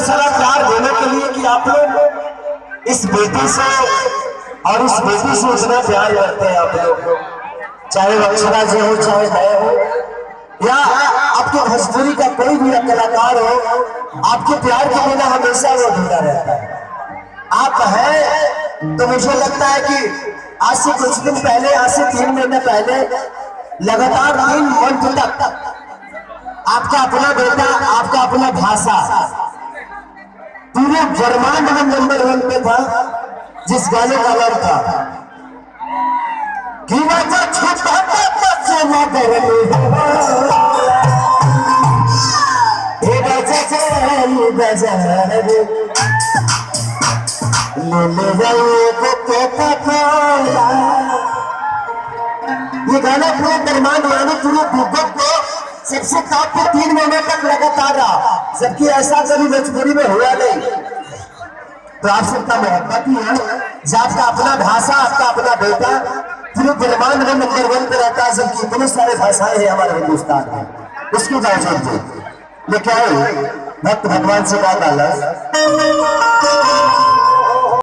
सारा प्यार देने के लिए कि आप लोग इस बेटी से और इस बेटी से इतना प्यार करते हैं आप लोग, चाहे वो अक्षरा जी हो चाहे मैं हो या आपके भोजपुरी का कोई भी कलाकार हो, आपके प्यार के बिना हमेशा वो अधूरा रहता है। आप हैं तो मुझे लगता है कि आज से कुछ दिन पहले, आज से 3 महीने पहले लगातार 3 मंथ तक आपका अपना बेटा, आपका अपना भाषा पूरे ब्रह्मांड में नंबर 1 पे था, जिस गाने का नाम था कि ये गाना पूरे ब्रह्मांड यानी पूरे भूगोल को सबसे टॉप पे 3 महीने तक लगातार रहा, जबकि ऐसा कभी भोजपुरी में हुआ नहीं। तो आप सबका मोहब्बत ही है, जब आपका अपना भाषा, आपका अपना बेटा पूरे ब्रह्मांड में नंबर 1 पे रहता है, जबकि इतने सारे भाषाएं हैं हमारे हिंदुस्तान में। उसकी बावजूद लेकिन भक्त भगवान से बात आला